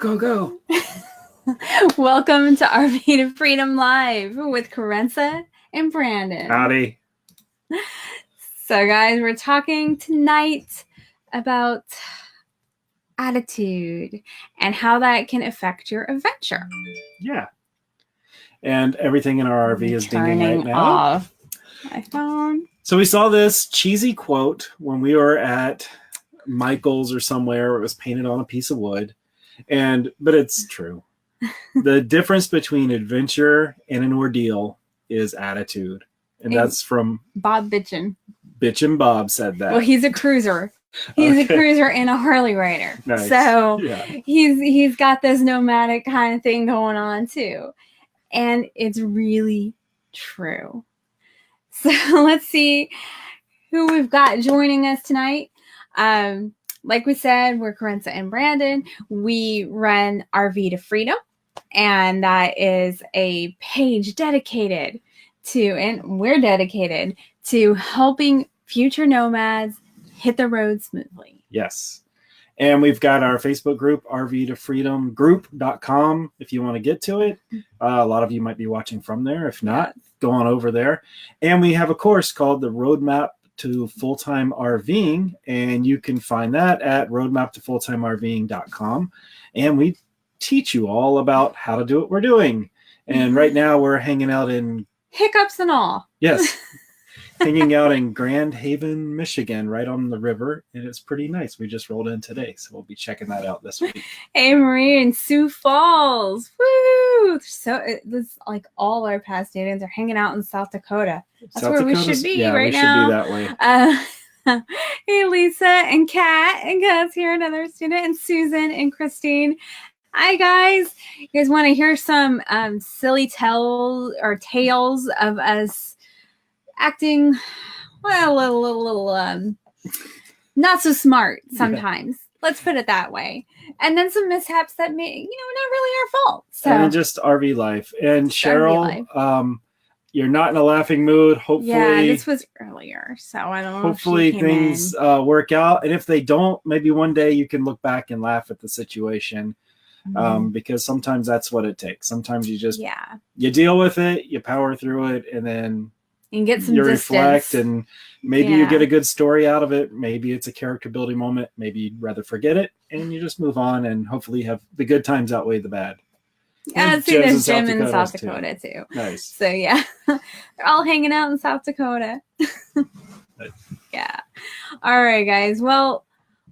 Go, go. Welcome to RV to Freedom Live with Carenza and Brandon. Howdy. So, guys, we're talking tonight about attitude and how that can affect your adventure. Yeah. And everything in our RV is dinging right now. Off my phone. So we saw this cheesy quote when we were at Michael's or somewhere where it was painted on a piece of wood. But it's true. The difference between adventure and an ordeal is attitude. And that's from Bob Bitchin. Bitchin' Bob said that. Well, he's a cruiser. He's a cruiser and a Harley rider. Nice. So yeah. he's got this nomadic kind of thing going on too. And it's really true. So let's see who we've got joining us tonight. Like we said, we're Carenza and Brandon. We run RV to Freedom, and that is a page dedicated to, and we're dedicated to helping future nomads hit the road smoothly. Yes. And we've got our Facebook group, rvtofreedomgroup.com, if you want to get to it. A lot of you might be watching from there. If not, go on over there. And we have a course called the Roadmap to Full-Time RVing, and you can find that at roadmaptofulltimerving.com. And we teach you all about how to do what we're doing. And right now we're hanging out in... Hiccups and all. Yes. Hanging out in Grand Haven, Michigan, right on the river, and it's pretty nice. We just rolled in today, so we'll be checking that out this week. Hey, Marie in Sioux Falls, woo! So this like all our past students are hanging out in South Dakota. That's South where Dakota's, we should be yeah, right we now. Should be that way. Hey, Lisa and Kat, and Kat's here, another student, and Susan and Christine. Hi, guys. You guys want to hear some silly tales of us acting, well, a little not so smart sometimes. Yeah. Let's put it that way. And then some mishaps that may, not really our fault. So and just RV life. And Cheryl, you're not in a laughing mood. Hopefully, yeah, this was earlier, so I don't know. Hopefully things work out, and if they don't, maybe one day you can look back and laugh at the situation. Because sometimes that's what it takes. Sometimes you just you deal with it, you power through it, and then and get some you distance. Reflect, and maybe you get a good story out of it. Maybe it's a character building moment. Maybe you'd rather forget it, and you just move on, and hopefully have the good times outweigh the bad. Yeah, see, there's Jim in South Dakota too. Nice. So yeah, they're all hanging out in South Dakota. Nice. Yeah. All right, guys. Well,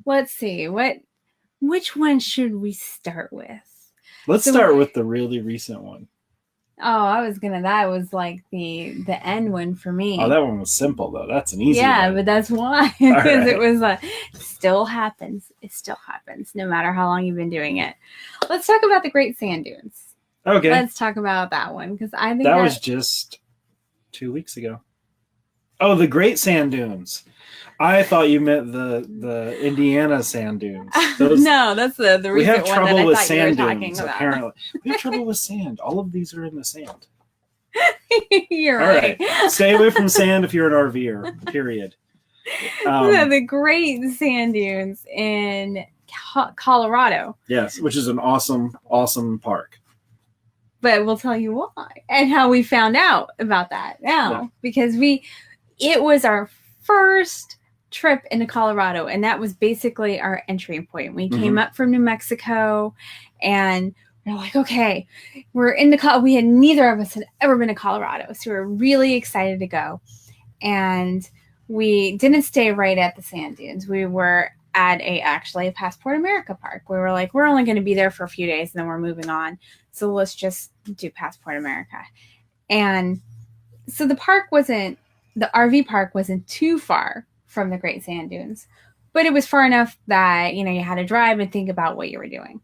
let's see. Which one should we start with? Let's start with the really recent one. Oh, that was like the end one for me. Oh, that one was simple though. That's an easy one. Yeah, but that's why. Because it was still happens. It still happens no matter how long you've been doing it. Let's talk about the Great Sand Dunes. Okay. Let's talk about that one because I think that was just 2 weeks ago. Oh, the Great Sand Dunes. I thought you meant the Indiana sand dunes. No, that's the recent one. We have trouble with sand dunes, apparently. We have trouble with sand. All of these are in the sand. You're right. Stay away from sand if you're an RVer, period. The Great Sand Dunes in Colorado. Yes, which is an awesome, awesome park. But we'll tell you why and how we found out about that now. Because it was our first trip into Colorado, and that was basically our entry point. We came up from New Mexico, and we're like, okay, we're in neither of us had ever been to Colorado, so we were really excited to go. And we didn't stay right at the sand dunes. We were at a Passport America park. We were like, we're only going to be there for a few days, and then we're moving on. So let's just do Passport America. And so the RV park wasn't too far from the Great Sand Dunes, but it was far enough that, you had to drive and think about what you were doing.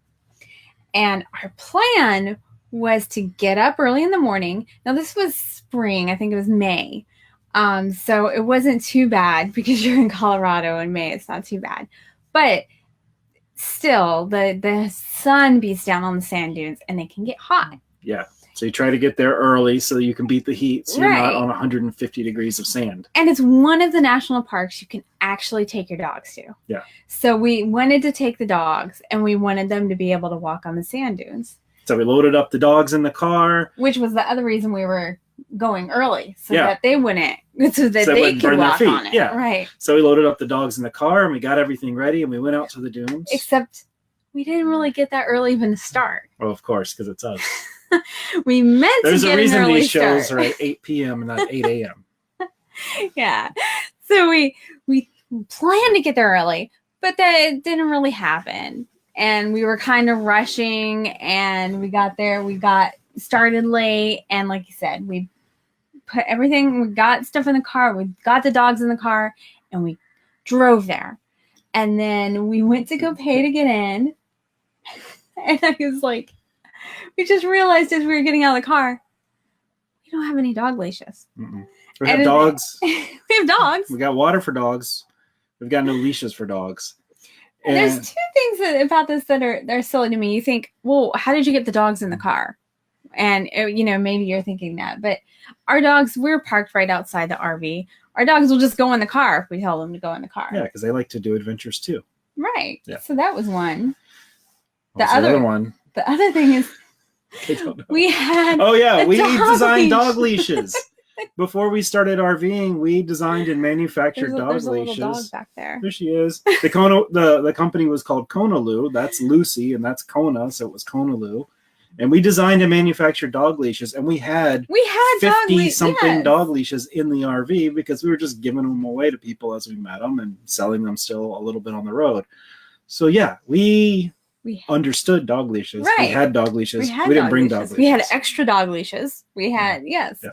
And our plan was to get up early in the morning. Now this was spring. I think it was May. So it wasn't too bad because you're in Colorado in May. It's not too bad, but still the sun beats down on the sand dunes and they can get hot. Yeah. So you try to get there early so you can beat the heat, so you're Right. not on 150 degrees of sand. And it's one of the national parks you can actually take your dogs to. Yeah. So we wanted to take the dogs, and we wanted them to be able to walk on the sand dunes, So we loaded up the dogs in the car. which was the other reason we were going early, so Yeah. that they wouldn't, so that So they they wouldn't could burn their walk feet. on it. Yeah. Right. So we loaded up the dogs in the car, and we got everything ready, and we went out to the dunes. Except we didn't really get that early even to start. Oh, of course, because it's us. We meant There's to a get reason an early these shows start. are at 8 p.m. and not 8 a.m. Yeah. So we planned to get there early, but that didn't really happen. And we were kind of rushing, and we got there. We got started late, and like you said, we put everything. We got stuff in the car. We got the dogs in the car, and we drove there. And then we went to go pay to get in, and I was like, we just realized as we were getting out of the car, we don't have any dog leashes. Mm-mm. We have And dogs. We have dogs. We got water for dogs. We've got no leashes for dogs. And there's two things about this that are silly to me. You think, well, how did you get the dogs in the car? And maybe you're thinking that, but our dogs, we're parked right outside the RV. Our dogs will just go in the car if we tell them to go in the car. Yeah, because they like to do adventures too. Right. Yeah. So that was one. What's the other one? The other thing is I don't know. we had Oh yeah, we dog designed leash. dog leashes. Before we started RVing, we designed and manufactured dog there's a leashes. little dog back there. There she is. The company was called Konaloo. That's Lucy, and that's Kona, so it was Konaloo. And we designed and manufactured dog leashes, and we had We had dog 50 something yes. dog leashes in the RV because we were just giving them away to people as we met them and selling them still a little bit on the road. So yeah, we understood dog leashes. Right. We had dog leashes. We didn't bring dog leashes. We had extra dog leashes. We had, yes. Yeah.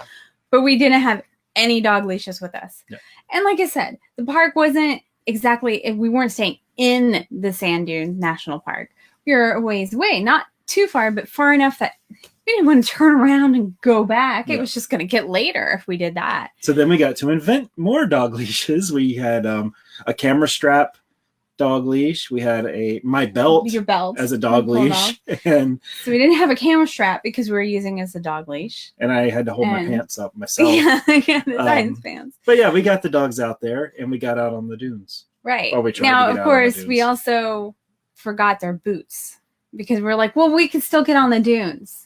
But we didn't have any dog leashes with us. Yeah. And like I said, the park wasn't exactly, we weren't staying in the Sand Dune National Park. We were a ways away, not too far, but far enough that we didn't want to turn around and go back. Yeah. It was just going to get later if we did that. So then we got to invent more dog leashes. We had a camera strap dog leash. We had my belt Your belt as a dog pulled leash, off. and So we didn't have a camera strap because we were using it as a dog leash. I had to hold my And- pants up myself. Yeah, the science fans. But yeah, we got the dogs out there and we got out on the dunes. Right. Or we tried Now, to get of out on course, the we dunes. also forgot their boots because we're like, well, we can still get on the dunes.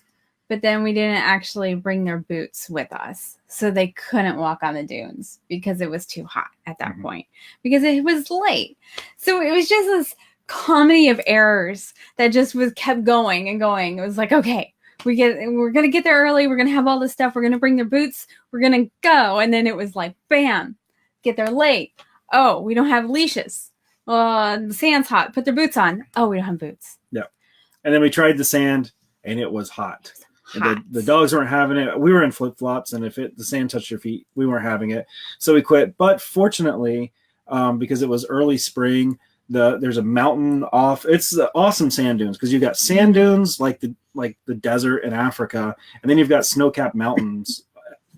But then we didn't actually bring their boots with us. So they couldn't walk on the dunes because it was too hot at that Mhm. point because it was late. So it was just this comedy of errors that just kept going and going. It was like, okay, we're going to get there early. We're going to have all this stuff. We're going to bring their boots. We're going to go. And then it was like, bam, get there late. Oh, we don't have leashes. The sand's hot. Put their boots on. Oh, we don't have boots. And then we tried the sand and it was hot. And Hot. The dogs weren't having it. We were in flip-flops, and if the sand touched your feet, we weren't having it. So we quit. But fortunately, because it was early spring, there's a mountain off. It's the awesome sand dunes because you've got sand dunes like the desert in Africa, and then you've got snow-capped mountains,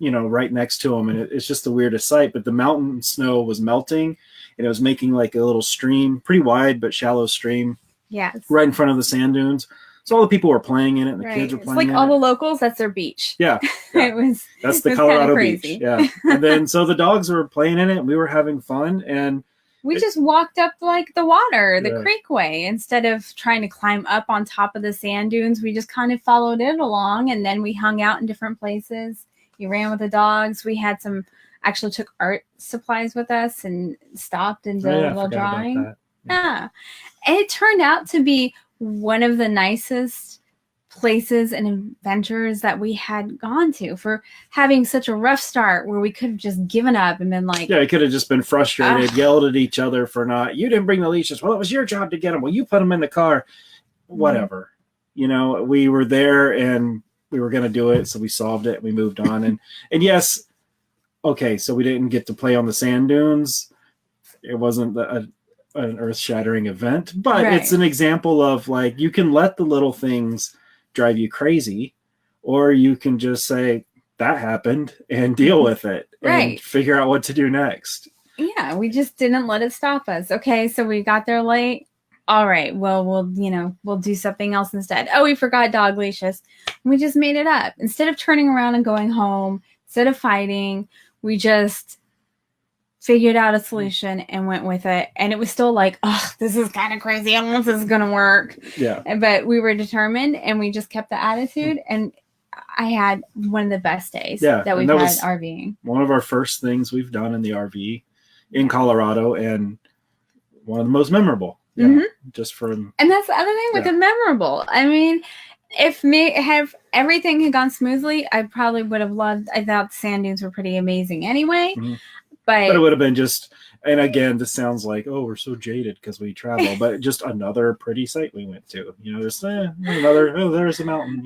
right next to them, and it's just the weirdest sight. But the mountain snow was melting, and it was making like a little stream, pretty wide but shallow stream, Yes. right in front of the sand dunes. So all the people were playing in it, and the Right. kids were It's playing like in all it. the locals, that's their beach. Yeah, yeah. It was. That's the it was kinda Colorado crazy. beach. Yeah. And then so the dogs were playing in it, and we were having fun. And We just walked up like the water, the Yeah. creek way, instead of trying to climb up on top of the sand dunes. We just kind of followed it along, and then we hung out in different places. You ran with the dogs. We had actually took art supplies with us and stopped and did oh, yeah, a I little forgot about drawing. that. Yeah. And it turned out to be one of the nicest places and adventures that we had gone to for having such a rough start where we could have just given up and been like, Yeah, it could have just been frustrated, Ugh. yelled at each other for you didn't bring the leashes. Well, it was your job to get them. Well, you put them in the car. Whatever. We were there and we were going to do it. So we solved it. We moved on. And yes, okay, so we didn't get to play on the sand dunes. It wasn't an earth-shattering event, but Right. it's an example of like you can let the little things drive you crazy, or you can just say that happened and deal with it and Right. figure out what to do next. yeah, we just didn't let it stop us. Okay, so we got there late. all right, well, we'll do something else instead. Oh, we forgot dog leashes. We just made it up. Instead of turning around and going home, instead of fighting, we just figured out a solution and went with it. And it was still like, oh, this is kind of crazy. I don't know if this is going to work. Yeah. But we were determined and we just kept the attitude. And I had one of the best days that we've had RVing. One of our first things we've done in the RV in Colorado, and one of the most memorable. Yeah, just from. And that's the other thing with the memorable. I mean, if everything had gone smoothly, I probably would have loved. I thought the sand dunes were pretty amazing anyway. But it would have been just, and again, this sounds like, oh, we're so jaded because we travel, but just another pretty site we went to. Just another. Oh, there's a mountain.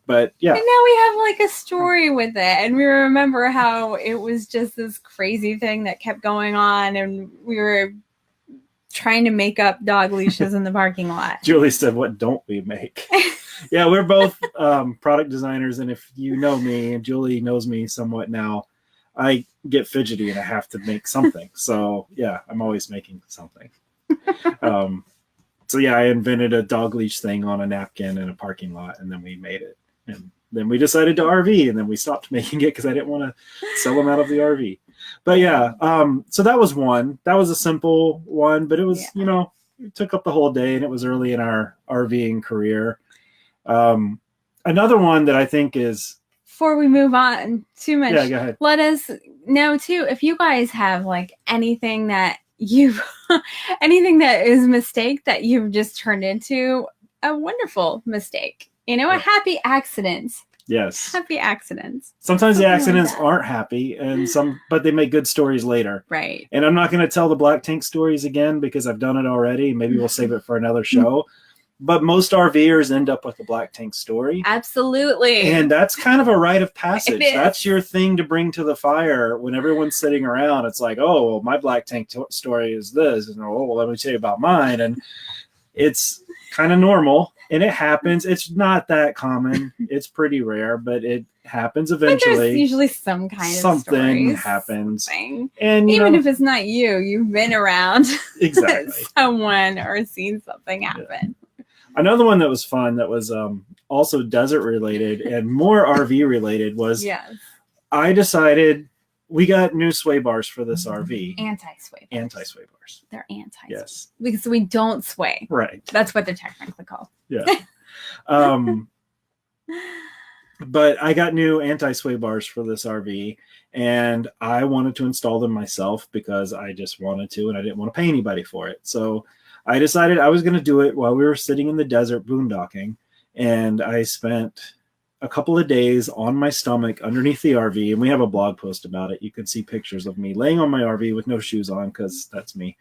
But yeah. And now we have like a story with it, and we remember how it was just this crazy thing that kept going on, and we were trying to make up dog leashes in the parking lot. Julie said, "What don't we make?" Yeah, we're both product designers, and if you know me, and Julie knows me somewhat now, I get fidgety and I have to make something. So yeah, I'm always making something. So yeah, I invented a dog leash thing on a napkin in a parking lot, and then we made it. And then we decided to RV, and then we stopped making it because I didn't want to sell them out of the RV. But yeah, so that was one. That was a simple one, but it was, it took up the whole day, and it was early in our RVing career. Another one that I think is... Before we move on too much, go ahead. Let us know too, if you guys have like anything that anything that is a mistake that you've just turned into a wonderful mistake. A happy accident. Yes. Happy accidents. Sometimes the accidents aren't happy, but they make good stories later. Right. And I'm not going to tell the black tank stories again because I've done it already. Maybe we'll save it for another show. But most RVers end up with a black tank story. Absolutely. And that's kind of a rite of passage. That's your thing to bring to the fire when everyone's sitting around. It's like, oh, well, my black tank story is this. And oh, well, let me tell you about mine. And it's kind of normal. And it happens. It's not that common. It's pretty rare, but it happens eventually. But there's usually some kind of something happens. And even if it's not you've been around exactly someone or seen something happen. Yeah. Another one that was fun that was also desert related and more RV related was I decided we got new sway bars for this RV. Anti-sway bars. They're anti-sway. Yes. Because we don't sway. Right. That's what they're technically called. Yeah. But I got new anti-sway bars for this RV, and I wanted to install them myself because I just wanted to, and I didn't want to pay anybody for it. So I decided I was going to do it while we were sitting in the desert boondocking, and I spent a couple of days on my stomach underneath the RV, and we have a blog post about it. You can see pictures of me laying on my RV with no shoes on because that's me.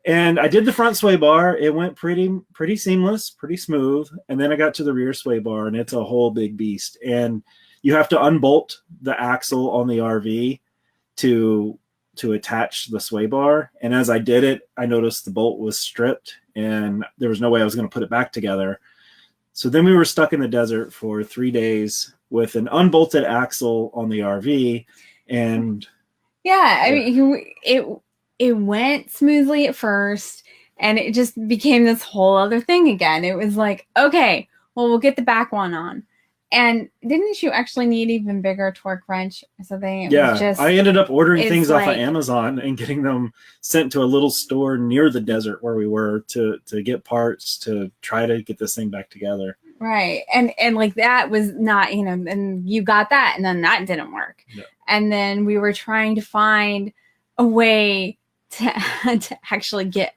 And I did the front sway bar. It went pretty seamless, pretty smooth. And then I got to the rear sway bar, and it's a whole big beast. And you have to unbolt the axle on the RV to attach the sway bar. And as I did it, I noticed the bolt was stripped, and there was no way I was going to put it back together. So then we were stuck in the desert for 3 days with an unbolted axle on the RV. And I mean, it went smoothly at first, and it just became this whole other thing again. It was like, okay, well, we'll get the back one on. And didn't you actually need even bigger torque wrench or something? I ended up ordering things off of Amazon and getting them sent to a little store near the desert where we were to get parts to try to get this thing back together. Right. And like that was not, and you got that, and then that didn't work. No. And then we were trying to find a way to actually get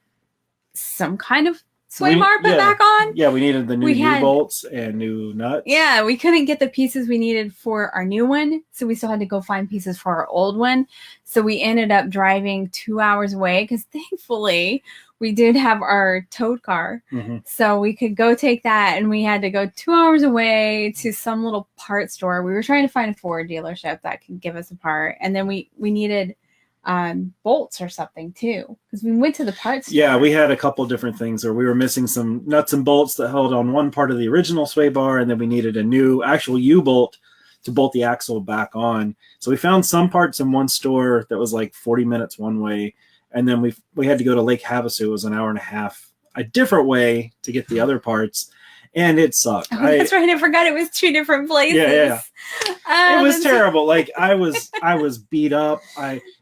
some kind of sway bar put back on. Yeah, we needed the new U-bolts and new nuts. Yeah, we couldn't get the pieces we needed for our new one, so we still had to go find pieces for our old one. So we ended up driving 2 hours away because thankfully we did have our towed car. Mm-hmm. So we could go take that, and we had to go 2 hours away to some little part store. We were trying to find a Ford dealership that could give us a part, and then we needed bolts or something too, because we went to the parts store. Yeah, we had a couple different things where we were missing some nuts and bolts that held on one part of the original sway bar, and then we needed a new actual U-bolt to bolt the axle back on. So we found some parts in one store that was like 40 minutes one way, And then we had to go to Lake Havasu. It was an hour and a half, a different way to get the other parts. And it sucked. Oh, that's right. I forgot it was 2 different places. Yeah. It was terrible. Like I was beat up.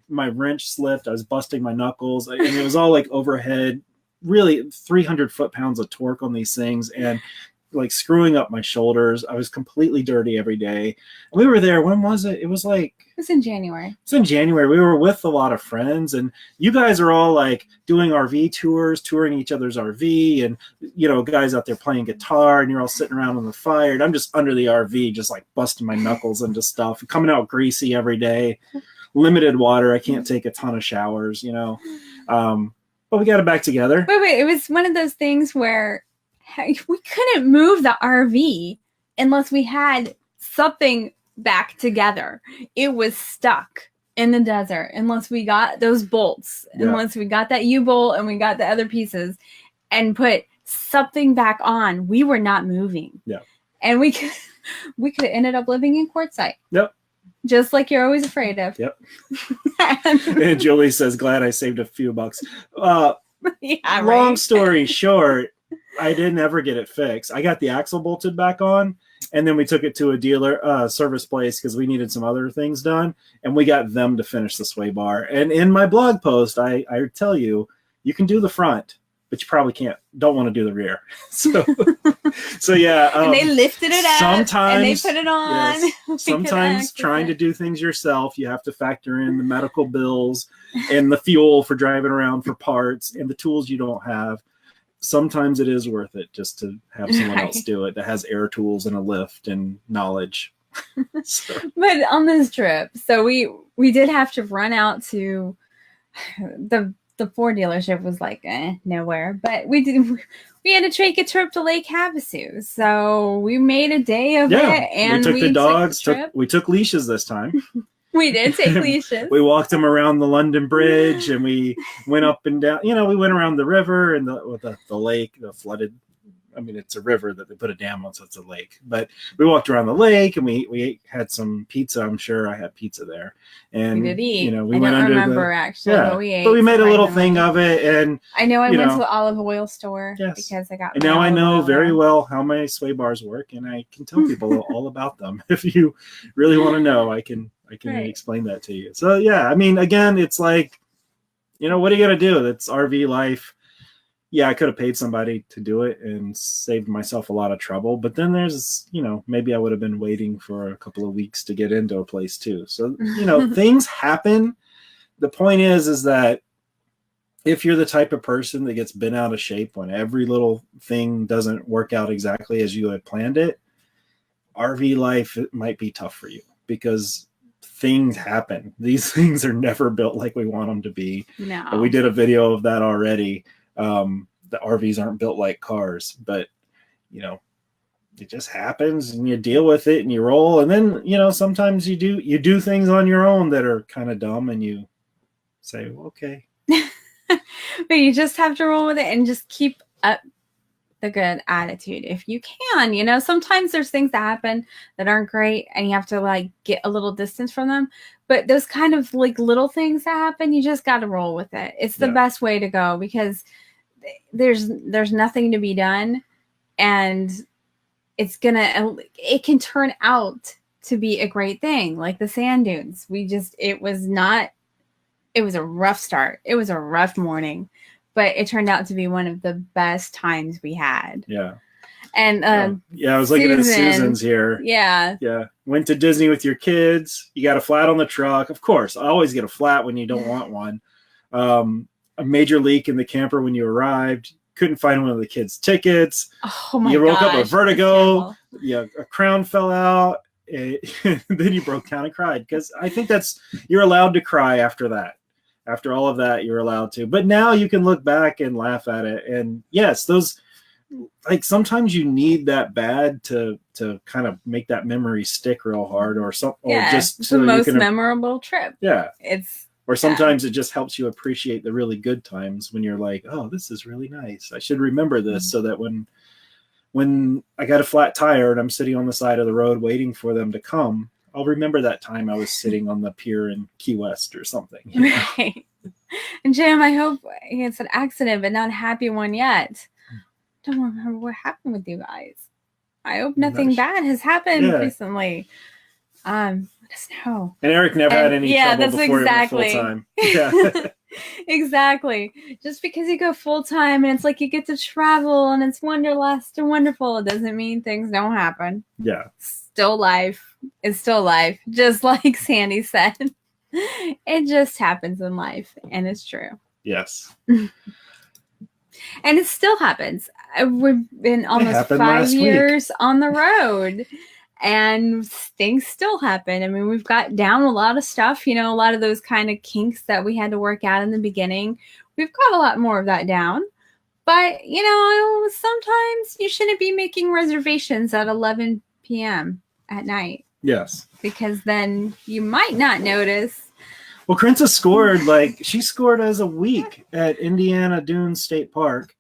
My wrench slipped. I was busting my knuckles, and it was all like overhead, really 300 foot-pounds of torque on these things, and like screwing up my shoulders. I was completely dirty every day. And we were there. When was it? It was in January. It's in January. We were with a lot of friends, and you guys are all like doing RV tours, touring each other's RV, and guys out there playing guitar, and you're all sitting around on the fire. And I'm just under the RV, just like busting my knuckles into stuff, coming out greasy every day. Limited water. I can't take a ton of showers, but we got it back together. Wait. It was one of those things where we couldn't move the RV unless we had something back together. It was stuck in the desert unless we got those bolts, unless we got that U-bolt and we got the other pieces and put something back on. We were not moving. Yeah. And we could have ended up living in Quartzsite. Yep. Just like you're always afraid of. Yep. And Julie says, glad I saved a few bucks. Yeah, long right. story short, I didn't ever get it fixed. I got the axle bolted back on, and then we took it to a dealer service place because we needed some other things done, and we got them to finish the sway bar. And in my blog post, I tell you can do the front, but you probably don't want to do the rear. So yeah. And they lifted it up sometimes, and they put it on. Yes, sometimes trying to do things yourself, you have to factor in the medical bills and the fuel for driving around for parts and the tools you don't have. Sometimes it is worth it just to have someone else do it that has air tools and a lift and knowledge. But on this trip, so we did have to run out to the Ford dealership was like nowhere, but we had to take a trip to Lake Havasu, so we made a day of it, and we took the dogs. We took leashes this time. We did take leashes. We walked them around the London Bridge, and we went up and down. We went around the river and the lake, the flooded. I mean, it's a river that they put a dam on, so it's a lake. But we walked around the lake, and we had some pizza. I'm sure I had pizza there. And we did eat. We I went don't under remember actually, but we ate. But we made a little thing of it, and I know I went to the olive oil store because I got. And now I know very well how my sway bars work, and I can tell people all about them. If you really want to know, I can explain that to you. So yeah, I mean, again, it's like, what are you gonna do? That's RV life. Yeah, I could have paid somebody to do it and saved myself a lot of trouble. But then there's, maybe I would have been waiting for a couple of weeks to get into a place too. So, things happen. The point is that if you're the type of person that gets bent out of shape when every little thing doesn't work out exactly as you had planned it, RV life might be tough for you because things happen. These things are never built like we want them to be. No. We did a video of that already. The RVs aren't built like cars, but it just happens and you deal with it and you roll. And then, sometimes you do things on your own that are kind of dumb and you say, well, okay. But you just have to roll with it and just keep up the good attitude if you can. Sometimes there's things that happen that aren't great and you have to get a little distance from them. But those kind of little things that happen, you just got to roll with it. It's the best way to go because there's nothing to be done, and it can turn out to be a great thing, like the sand dunes. It was a rough start. It was a rough morning, but it turned out to be one of the best times we had. Yeah. And I was looking at Susan's here. Yeah. Yeah. Went to Disney with your kids. You got a flat on the truck. Of course, I always get a flat when you don't want one. A major leak in the camper when you arrived. Couldn't find one of the kids' tickets. Oh my god. You woke up with vertigo. Yeah, a crown fell out. Then you broke down and cried because I think you're allowed to cry after that. After all of that, you're allowed to. But now you can look back and laugh at it. And yes, those sometimes you need that bad to kind of make that memory stick real hard or something. Yeah, or just it's so the most memorable trip. Yeah. Or sometimes it just helps you appreciate the really good times when you're like, oh, this is really nice. I should remember this so that when I got a flat tire and I'm sitting on the side of the road waiting for them to come, I'll remember that time I was sitting on the pier in Key West or something. Right. And Jim, I hope it's an accident, but not a happy one yet. Don't remember what happened with you guys. I hope nothing bad has happened recently. Let us know. And Eric never had any trouble before he went full time. Yeah. Exactly. Just because you go full time and it's like you get to travel and it's wanderlust and wonderful, it doesn't mean things don't happen. Yeah. Still life is still life. Just like Sandy said. It just happens in life, and it's true. Yes. And it still happens. We've been almost 5 years on the road, and things still happen. I mean, we've got down a lot of stuff, a lot of those kind of kinks that we had to work out in the beginning. We've got a lot more of that down. But, sometimes you shouldn't be making reservations at 11 p.m. at night. Yes. Because then you might not notice. Well, Krinza she scored as a week at Indiana Dunes State Park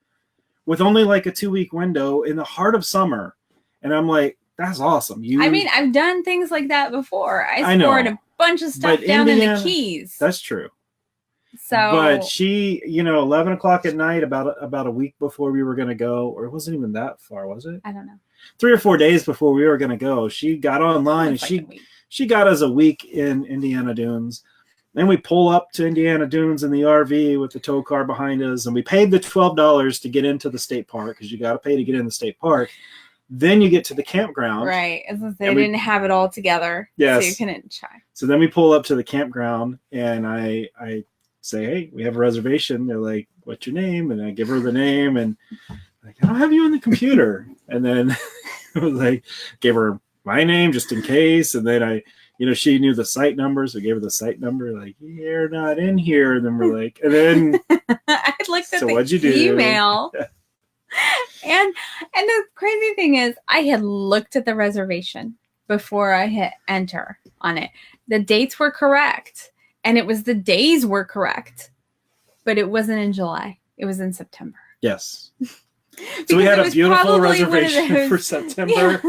with only like a 2-week window in the heart of summer. And I'm like, that's awesome. I've done things like that before. I scored a bunch of stuff down in the Keys. That's true. So, but she, 11 o'clock at night, about a week before we were going to go, or it wasn't even that far, was it? I don't know. 3 or 4 days before we were going to go, she got online and she got us a week in Indiana Dunes. Then we pull up to Indiana Dunes in the RV with the tow car behind us, and we paid the $12 to get into the state park because you got to pay to get in the state park. Then you get to the campground. Right. They didn't have it all together. Yes. So you couldn't try. So then we pull up to the campground, and I say, hey, we have a reservation. They're like, what's your name? And I give her the name, and like, I don't have you on the computer. And then I was like, gave her my name just in case. And then she knew the site numbers. So I gave her the site number, like, you're not in here. And then we're like, and then I looked at what'd you do? Email. And the crazy thing is, I had looked at the reservation before I hit enter on it. The dates were correct, and it was the days were correct, but it wasn't in July. It was in September. Yes. So we had a beautiful reservation for September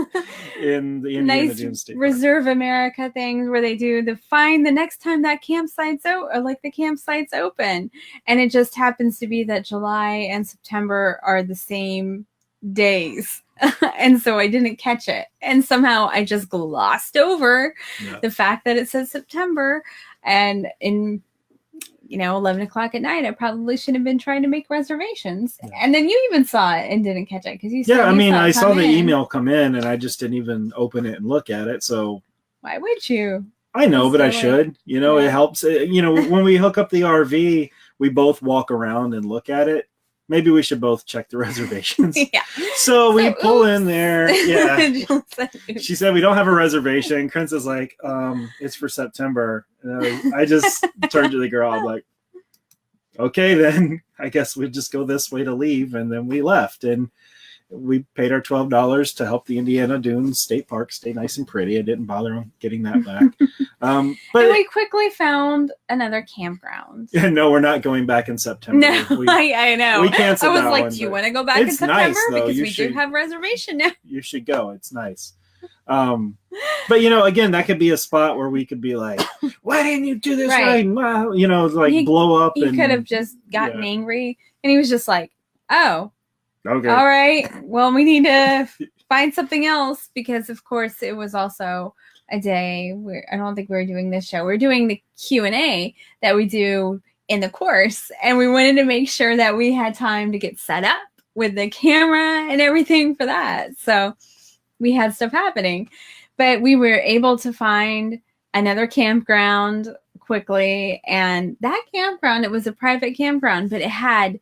in the Indiana Dunes State Park. Reserve America things where they do find the next time that campsite's the campsite's open. And it just happens to be that July and September are the same days. And so I didn't catch it. And somehow I just glossed over the fact that it says September. And in 11 o'clock at night, I probably should have been trying to make reservations. Yeah. And then you even saw it and didn't catch it because you said, I saw the email come in and I just didn't even open it and look at it. So why would you? I know, but I should. It helps. When we hook up the RV, we both walk around and look at it. Maybe we should both check the reservations. Yeah. So we pull in there. Yeah. She said, we don't have a reservation. Krinza's like, it's for September. And I just turned to the girl. I'm like, okay, then I guess we'd just go this way to leave. And then we left. And we paid our $12 to help the Indiana Dunes State Park stay nice and pretty. I didn't bother on getting that back. But and we quickly found another campground. No, we're not going back in September. No, I know. We canceled that one. I was like, do you want to go back in September? Nice, though. Because we do have reservation now. You should go. It's nice. But again, that could be a spot where we could be like, why didn't you do this right? Blow up. He could have just gotten angry. And he was just like, oh. Okay. All right. Well, we need to find something else because, of course, it was also a day where I don't think we were doing this show. We're doing the Q&A that we do in the course, and we wanted to make sure that we had time to get set up with the camera and everything for that. So we had stuff happening, but we were able to find another campground quickly, and that campground, it was a private campground, but it had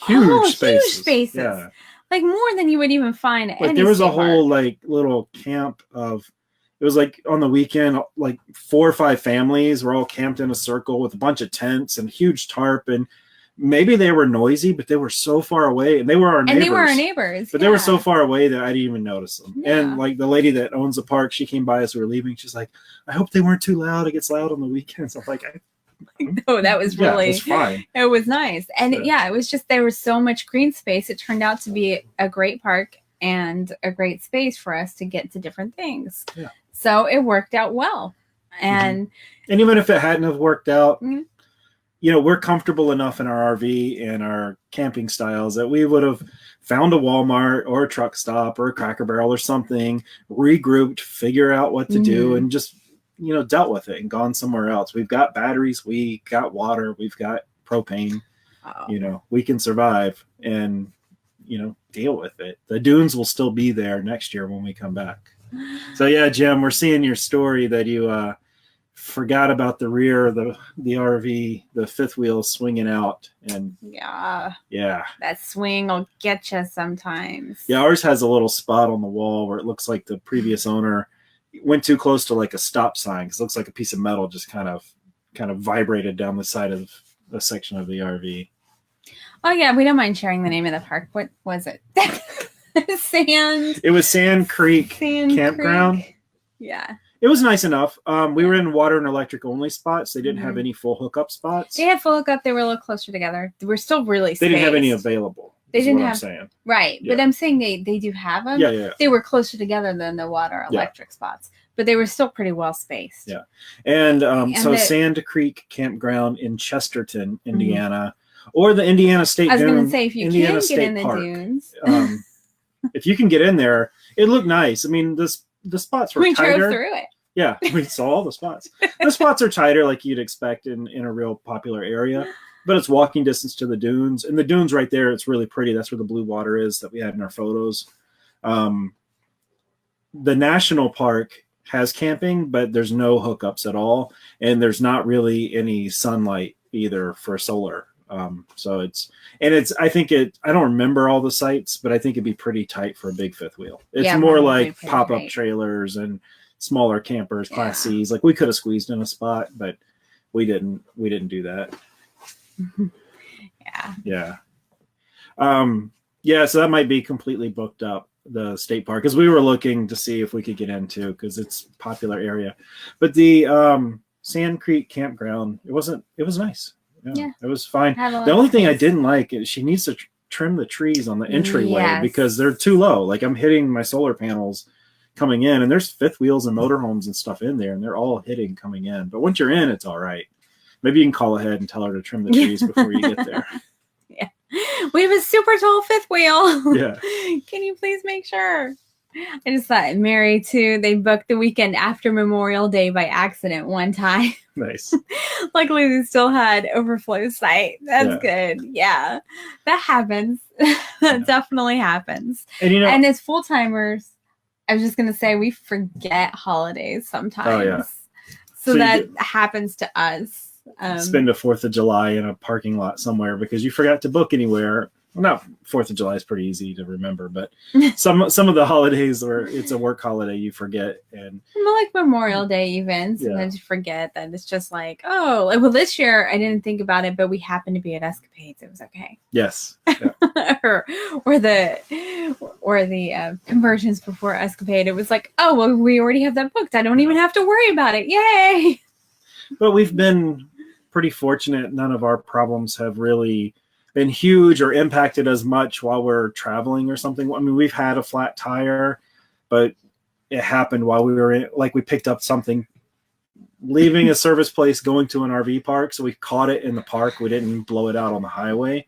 huge spaces. Yeah. Like more than you would even find at any there was a state whole park. little camp it was on the weekend, 4 or 5 families were all camped in a circle with a bunch of tents and huge tarp, and maybe they were noisy, but they were so far away, and they were our neighbors. But they were so far away that I didn't even notice them. Yeah. And the lady that owns the park, she came by as we were leaving. She's like, I hope they weren't too loud. It gets loud on the weekends. I'm like, no, that was really, it was fine. It was nice. And it was just, there was so much green space. It turned out to be a great park and a great space for us to get to different things. Yeah. So it worked out well. And even if it hadn't have worked out, we're comfortable enough in our RV and our camping styles that we would have found a Walmart or a truck stop or a Cracker Barrel or something, regrouped, figure out what to do, and just, dealt with it and gone somewhere else. We've got batteries, we got water, we've got propane, we can survive and, deal with it. The dunes will still be there next year when we come back. So yeah, Jim, we're seeing your story that you, forgot about the rear of the RV, the fifth wheel swinging out, and yeah, that swing will get you sometimes. Yeah, ours has a little spot on the wall where it looks like the previous owner went too close to like a stop sign, because it looks like a piece of metal just kind of vibrated down the side of the section of the RV. Oh yeah, we don't mind sharing the name of the park. What was it? It was Sand Creek Campground. Creek. Yeah. It was nice enough. We were in water and electric only spots. They didn't have any full hookup spots. They had full hookup. They were a little closer together. We're still really spaced. They didn't have any available. They didn't have. I'm saying. Right. Yeah. But I'm saying they do have them. Yeah. They were closer together than the water electric spots. But they were still pretty well spaced. Yeah. And so Sand Creek Campground in Chesterton, Indiana, or the Indiana State Dunes. I was going to say, if you can get in the dunes. If you can get in there, it looked nice. I mean, the spots were tighter. We drove through it. Yeah, we saw all the spots. The spots are tighter like you'd expect in a real popular area, but it's walking distance to the dunes. And the dunes right there, it's really pretty. That's where the blue water is that we had in our photos. The national park has camping, but there's no hookups at all. And there's not really any sunlight either for solar. So I don't remember all the sites, but I think it'd be pretty tight for a big fifth wheel. It's more like pop-up trailers and smaller campers, Class C's. Like we could have squeezed in a spot, but we didn't do that. Yeah. So that might be completely booked up, the state park, because we were looking to see if we could get into, because it's a popular area. But the Sand Creek Campground, it was nice. Yeah, it was fine. The only thing I didn't like is she needs to trim the trees on the entryway because they're too low. Like I'm hitting my solar panels coming in, and there's fifth wheels and motorhomes and stuff in there, and they're all hitting coming in. But once you're in, it's all right. Maybe you can call ahead and tell her to trim the trees before you get there. Yeah, we have a super tall fifth wheel. Yeah, can you please make sure? I just thought Mary too. They booked the weekend after Memorial Day by accident one time. Nice. Luckily, they still had overflow site. That's good. Yeah, that happens. That definitely happens. And as full timers, I was just gonna say we forget holidays sometimes. Oh yeah. So that happens to us. Spend a 4th of July in a parking lot somewhere because you forgot to book anywhere. Well, not 4th of July is pretty easy to remember, but some of the holidays where it's a work holiday, you forget. And like Memorial Day even, sometimes you forget that it's just like, oh, well, this year I didn't think about it, but we happened to be at Escapades. It was okay. Yes. Yeah. or the conversions before Escapade. It was like, oh, well, we already have that booked. I don't even have to worry about it. Yay. But we've been pretty fortunate. None of our problems have really been huge or impacted as much while we're traveling or something. I mean, we've had a flat tire, but it happened while we were in, like we picked up something leaving a service place, going to an RV park. So we caught it in the park. We didn't blow it out on the highway.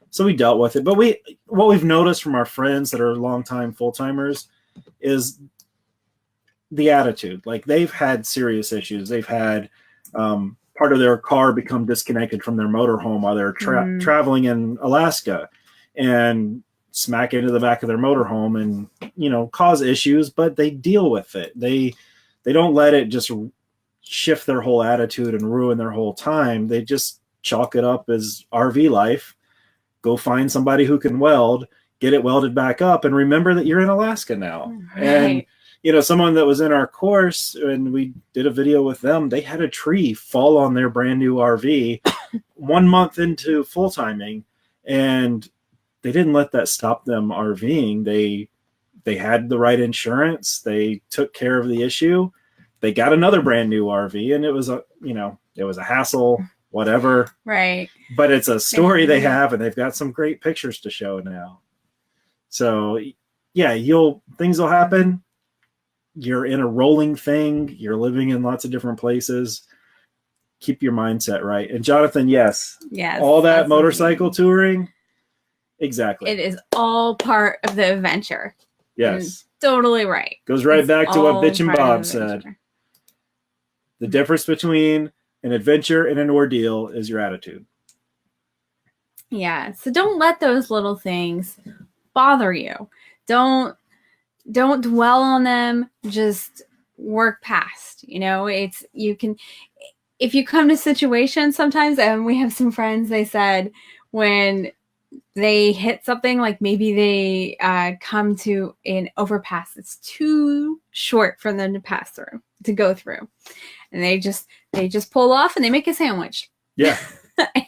So we dealt with it. But what we've noticed from our friends that are longtime full-timers is the attitude. Like they've had serious issues. They've had, part of their car become disconnected from their motorhome while they're traveling in Alaska and smack into the back of their motorhome and, cause issues, but they deal with it. They don't let it just shift their whole attitude and ruin their whole time. They just chalk it up as RV life, go find somebody who can weld, get it welded back up, and remember that you're in Alaska now. Right. And someone that was in our course, and we did a video with them, they had a tree fall on their brand new RV 1 month into full timing, and they didn't let that stop them RVing. They had the right insurance. They took care of the issue. They got another brand new RV, and it was a hassle, whatever. Right. But it's a story they have, and they've got some great pictures to show now. So yeah, things will happen. You're in a rolling thing. You're living in lots of different places. keep your mindset right. And Jonathan, yes, Yes, all that that's what I motorcycle mean. touring, exactly. It is all part of the adventure. Yes. Totally right. Goes right It's back to what all Bitch and part of Bob the said. adventure. The difference between an adventure and an ordeal is your attitude. Yeah. So don't let those little things bother you. Don't dwell on them. Just work past. You know, it's you can if you come to situations sometimes, and we have some friends, they said when they hit something, like maybe they come to an overpass that's too short for them to pass through, to go through, and they just pull off and they make a sandwich. Yeah.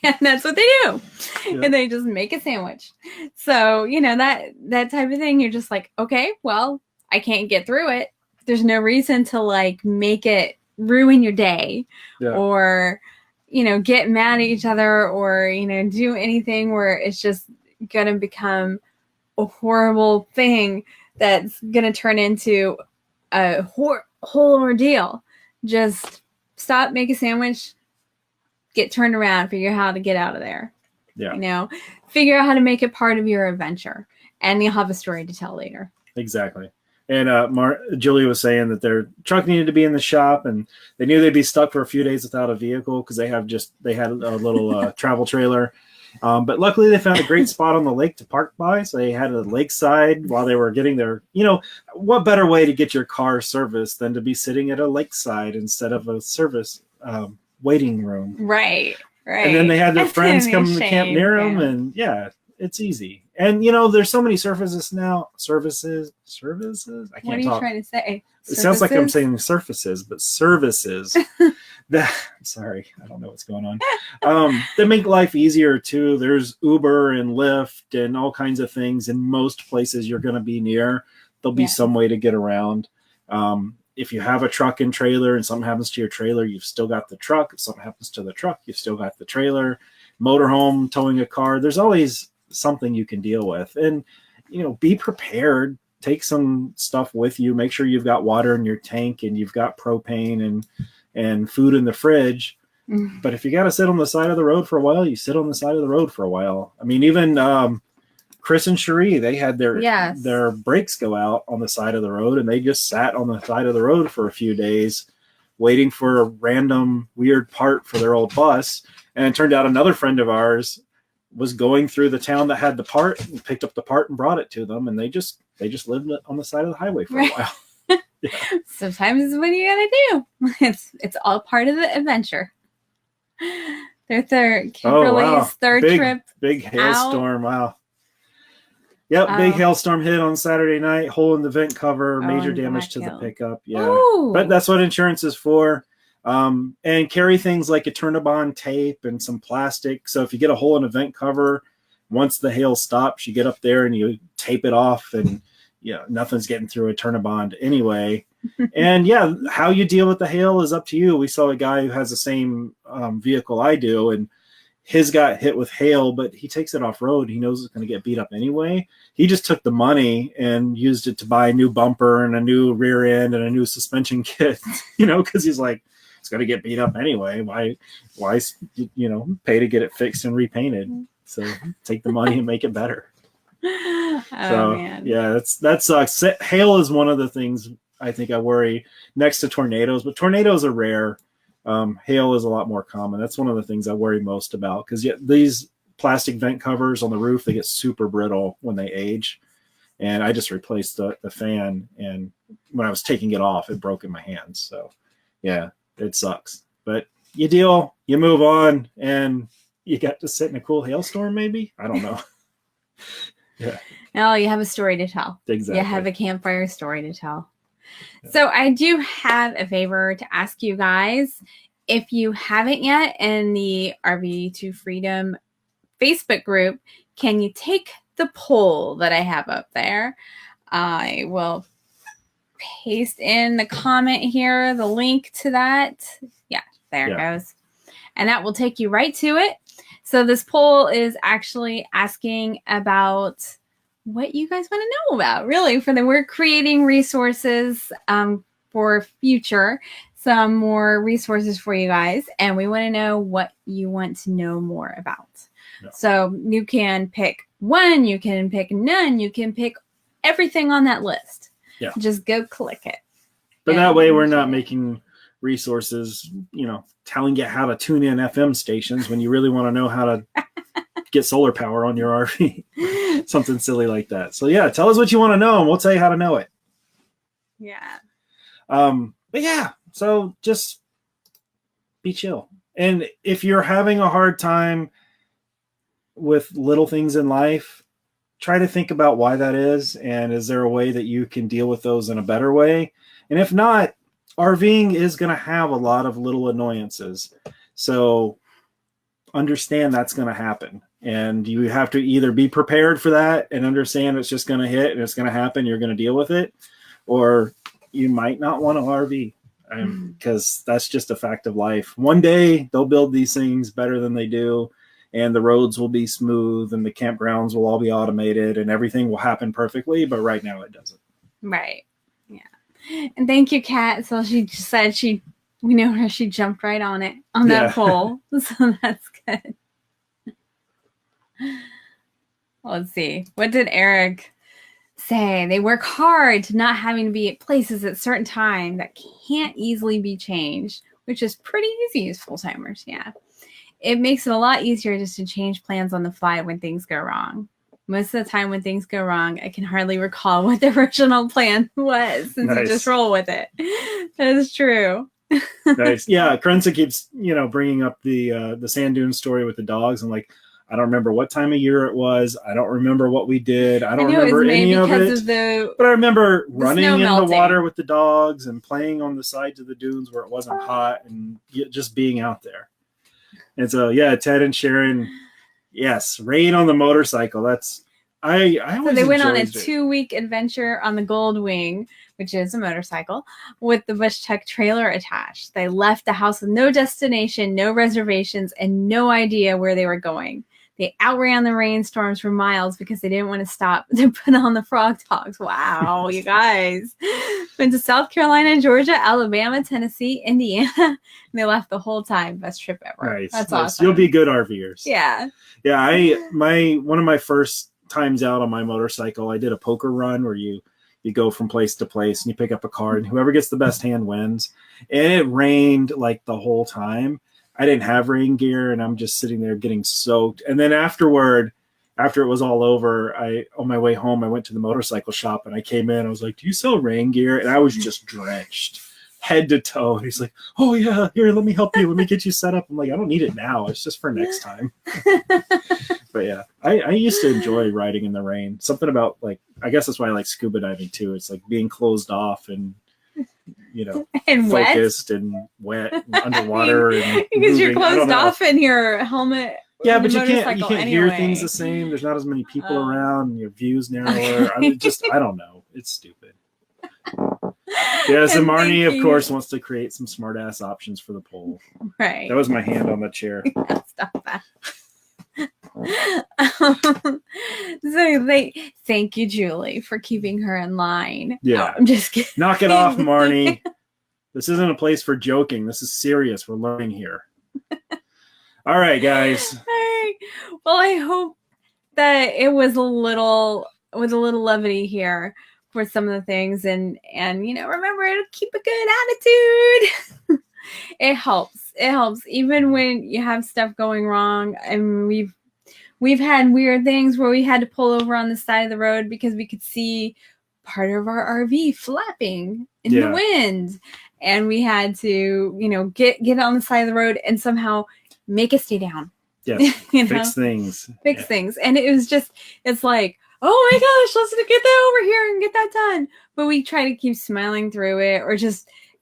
And that's what they do. Yeah. And they just make a sandwich. So, you know, that type of thing, you're just like, okay, well, I can't get through it. There's no reason to like make it ruin your day, Yeah. or, you know, get mad at each other, or, you know, do anything where it's just going to become a horrible thing that's going to turn into a whole ordeal. Just stop, make a sandwich, get turned around, figure out how to get out of there. Yeah. You know, figure out how to make it part of your adventure, and you'll have a story to tell later. Exactly. And Julie was saying that their truck needed to be in the shop, and they knew they'd be stuck for a few days without a vehicle because they had a little travel trailer. But luckily they found a great spot on the lake to park by. So they had a lakeside while they were getting their, you know, what better way to get your car serviced than to be sitting at a lakeside instead of a service waiting room. Right. And then they had their friends come to camp near them, and yeah, it's easy. And you know, there's so many surfaces now. Services. I can't What are you talk. trying to say? It sounds like I'm saying surfaces, but services. Sorry, I don't know what's going on. They make life easier too. There's Uber and Lyft and all kinds of things. In most places you're going to be near, there'll be some way to get around. If you have a truck and trailer and something happens to your trailer, you've still got the truck. If something happens to the truck, you've still got the trailer. Motorhome, towing a car, there's always something you can deal with. And, you know, be prepared. Take some stuff with you. Make sure you've got water in your tank and you've got propane and food in the fridge. But if you got to sit on the side of the road for a while, you sit on the side of the road for a while. I mean, even Chris and Cherie, they had their brakes go out on the side of the road, and they just sat on the side of the road for a few days waiting for a random weird part for their old bus. And it turned out another friend of ours was going through the town that had the part and picked up the part and brought it to them. And they just lived on the side of the highway for a while. Yeah. Sometimes it's what you gotta do. It's all part of the adventure. Kimberly's third trip. Big hailstorm. Wow. Yep, big hailstorm hit on Saturday night. Hole in the vent cover, major damage to the pickup. Yeah, but that's what insurance is for. And carry things like a Turnabond tape and some plastic. So if you get a hole in a vent cover, once the hail stops, you get up there and you tape it off, and nothing's getting through a Turnabond anyway. And yeah, how you deal with the hail is up to you. We saw a guy who has the same vehicle I do, and his got hit with hail, but he takes it off road. He knows it's going to get beat up anyway. He just took the money and used it to buy a new bumper and a new rear end and a new suspension kit, because he's like, it's going to get beat up anyway. Why, pay to get it fixed and repainted? So take the money and make it better. Man. Yeah, that sucks. Hail is one of the things I think I worry next to tornadoes, but tornadoes are rare. Hail is a lot more common. That's one of the things I worry most about, because these plastic vent covers on the roof, they get super brittle when they age. And I just replaced the fan, and when I was taking it off, it broke in my hands. So yeah, it sucks, but you deal, you move on, and you got to sit in a cool hailstorm. Maybe, I don't know. Yeah. No, you have a story to tell. Exactly. You have a campfire story to tell. So I do have a favor to ask you guys. If you haven't yet, in the RV to Freedom Facebook group, can you take the poll that I have up there? I will paste in the comment here, the link to that. Yeah, there it goes. And that will take you right to it. So this poll is actually asking about what you guys want to know about, really, we're creating resources for future. some more resources for you guys, and we want to know what you want to know more about. Yeah. So you can pick one, you can pick none, you can pick everything on that list. Yeah. Just go click it. But that way we're not making resources, telling you how to tune in FM stations when you really want to know how to get solar power on your RV. Something silly like that. So yeah, tell us what you want to know and we'll tell you how to know it. Yeah. But yeah, so just be chill. And if you're having a hard time with little things in life, try to think about why that is. And is there a way that you can deal with those in a better way? And if not, RVing is going to have a lot of little annoyances. So understand that's going to happen. And you have to either be prepared for that and understand it's just going to hit and it's going to happen. You're going to deal with it. Or you might not want an RV because that's just a fact of life. One day they'll build these things better than they do. And the roads will be smooth and the campgrounds will all be automated and everything will happen perfectly. But right now it doesn't. Right. Yeah. And thank you, Kat. So she just said we know her. She jumped right on it, on that pole. So that's good. Let's see. What did Eric say? They work hard to not having to be at places at certain time that can't easily be changed, which is pretty easy as full-timers. Yeah. It makes it a lot easier just to change plans on the fly when things go wrong. Most of the time when things go wrong, I can hardly recall what the original plan was and nice. Just roll with it. That is true. Nice. Yeah. Krenza keeps, bringing up the sand dune story with the dogs. And like, I don't remember what time of year it was. I don't remember what we did. I don't remember any of it. But I remember running in the water with the dogs and playing on the sides of the dunes where it wasn't hot and just being out there. And so, yeah, Ted and Sharon, yes, rain on the motorcycle. That's I always. So they went on a 2-week adventure on the Goldwing, which is a motorcycle, with the Bush Tech trailer attached. They left the house with no destination, no reservations, and no idea where they were going. They outran the rainstorms for miles because they didn't want to stop to put on the frog dogs. Wow, you guys. Went to South Carolina, Georgia, Alabama, Tennessee, Indiana, and they left the whole time. Best trip ever. Nice. That's nice. awesome. You'll be good RVers. Yeah. Yeah, one of my first times out on my motorcycle, I did a poker run where you go from place to place and you pick up a card and whoever gets the best hand wins. And it rained like the whole time. I didn't have rain gear and I'm just sitting there getting soaked. And then after it was all over, on my way home, I went to the motorcycle shop and I came in. I was like, "Do you sell rain gear?" And I was just drenched head to toe. And he's like, "Oh yeah, here, let me help you. Let me get you set up." I'm like, "I don't need it now. It's just for next time." But yeah, I used to enjoy riding in the rain. Something about I guess that's why I like scuba diving too. It's like being closed off and and focused wet. And wet and underwater. And because you're closed off in your helmet. Yeah, but you can't hear things the same. There's not as many people around and your view's narrower. I don't know. It's stupid. Yeah, so Marnie, of course, wants to create some smart ass options for the poll. Right. That was my hand on the chair. Stop that. Thank you, Julie, for keeping her in line. Yeah. No, I'm just kidding. Knock it off, Marnie. This isn't a place for joking. This is serious. We're learning here. All right, guys. All right. Well, I hope that it was a little levity here for some of the things, and remember to keep a good attitude. It helps. It helps even when you have stuff going wrong. And we've had weird things where we had to pull over on the side of the road because we could see part of our RV flapping in the wind, and we had to get on the side of the road and somehow make it stay down. Yes, fix things. And it's like, oh my gosh, let's get that over here and get that done. But we try to keep smiling through it, or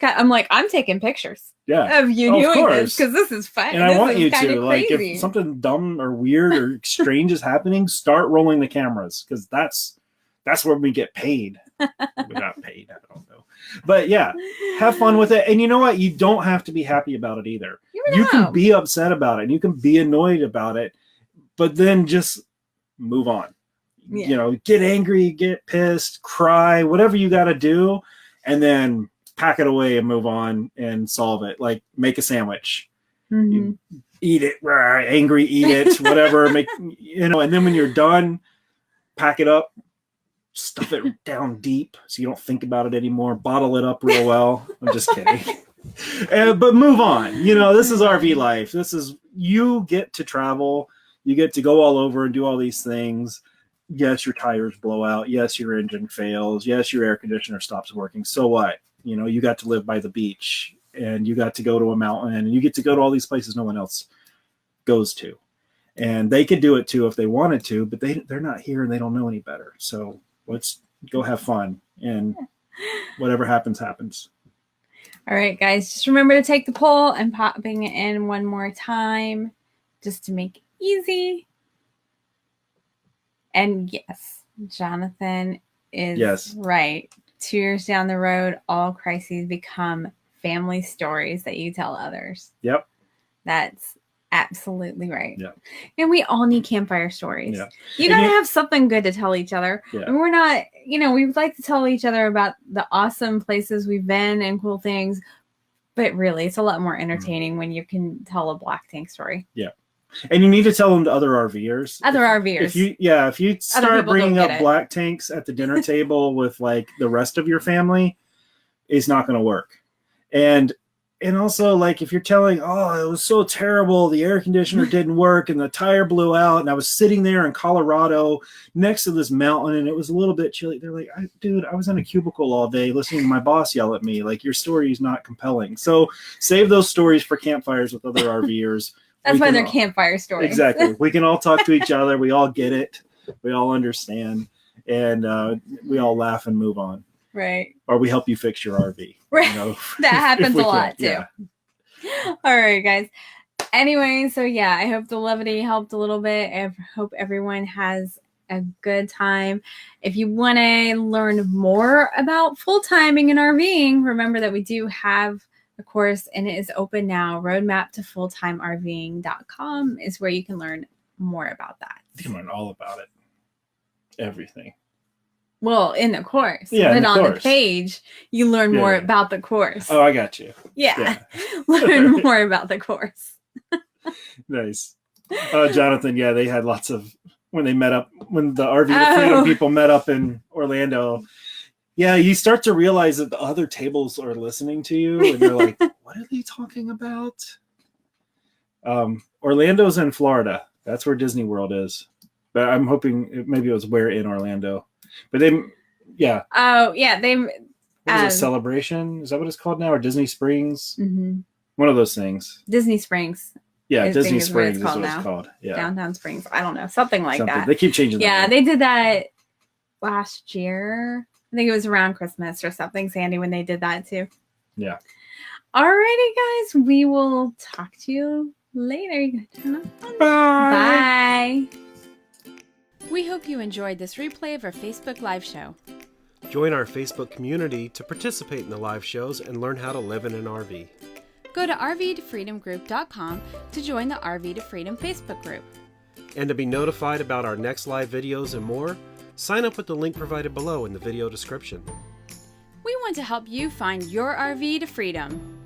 I'm like, I'm taking pictures of you doing this because this is fun. And I want you to, like, if something dumb or weird or strange is happening, start rolling the cameras because that's where we get paid. We're not paid, I don't know. But yeah, have fun with it. And you know what? You don't have to be happy about it either. You can be upset about it and you can be annoyed about it, but then just move on. Yeah. Get angry, get pissed, cry, whatever you got to do, and then pack it away and move on and solve it. Like make a sandwich, Mhm. eat it, angry, eat it, whatever. Make, and then when you're done, pack it up, stuff it down deep so you don't think about it anymore. Bottle it up real well. I'm just kidding. But move on. This is RV life. This is, you get to travel. You get to go all over and do all these things. Yes, your tires blow out. Yes, your engine fails. Yes, your air conditioner stops working. So what? You got to live by the beach, and you got to go to a mountain, and you get to go to all these places no one else goes to. And they could do it too if they wanted to, but they're not here and they don't know any better. So let's go have fun, and whatever happens, happens. All right, guys, just remember to take the poll and popping it in one more time just to make it easy. And yes, Jonathan is right. 2 years down the road, all crises become family stories that you tell others. Yep. That's absolutely right. Yeah. And we all need campfire stories. Yeah. You got to have something good to tell each other. Yeah. And we're not, we would like to tell each other about the awesome places we've been and cool things. But really, it's a lot more entertaining when you can tell a black tank story. Yeah. And you need to tell them to other RVers. RVers. If you start bringing up black tanks at the dinner table with like the rest of your family, it's not going to work. And also, like, if you're telling, oh, it was so terrible, the air conditioner didn't work and the tire blew out, and I was sitting there in Colorado next to this mountain and it was a little bit chilly. They're like, dude, I was in a cubicle all day listening to my boss yell at me. Like, your story is not compelling. So save those stories for campfires with other RVers. That's why they're campfire stories. Exactly. We can all talk to each other. We all get it. We all understand. And we all laugh and move on. Right. Or we help you fix your RV. Right. That happens a lot too. Yeah. All right, guys. Anyway, so yeah, I hope the levity helped a little bit. I hope everyone has a good time. If you want to learn more about full-timing and RVing, remember that we do have a course, and it is open now. Roadmap to fulltimerving.com is where you can learn more about that. You can learn all about it. Everything. Well, in the course. Yeah, but on the page, you learn more about the course. Oh, I got you. Yeah. Learn more about the course. Nice. Jonathan, yeah, they had lots of, when the RV to Freedom people met up in Orlando, yeah, you start to realize that the other tables are listening to you, and they're like, what are they talking about? Orlando's in Florida. That's where Disney World is. But I'm hoping maybe it was where in Orlando. But yeah. Oh, yeah. What is it, Celebration? Is that what it's called now? Or Disney Springs? Mm-hmm. One of those things. Disney Springs. Yeah, Disney Springs is what it's called. Yeah. Downtown Springs. I don't know. Something like that. They keep changing that. Yeah, they did that last year. I think it was around Christmas or something, Sandy, when they did that too. Yeah. Alrighty, guys. We will talk to you later. You gotta turn on. Bye. Bye. We hope you enjoyed this replay of our Facebook live show. Join our Facebook community to participate in the live shows and learn how to live in an RV. Go to rvtofreedomgroup.com to join the RV to Freedom Facebook group. And to be notified about our next live videos and more, sign up with the link provided below in the video description. We want to help you find your RV to freedom.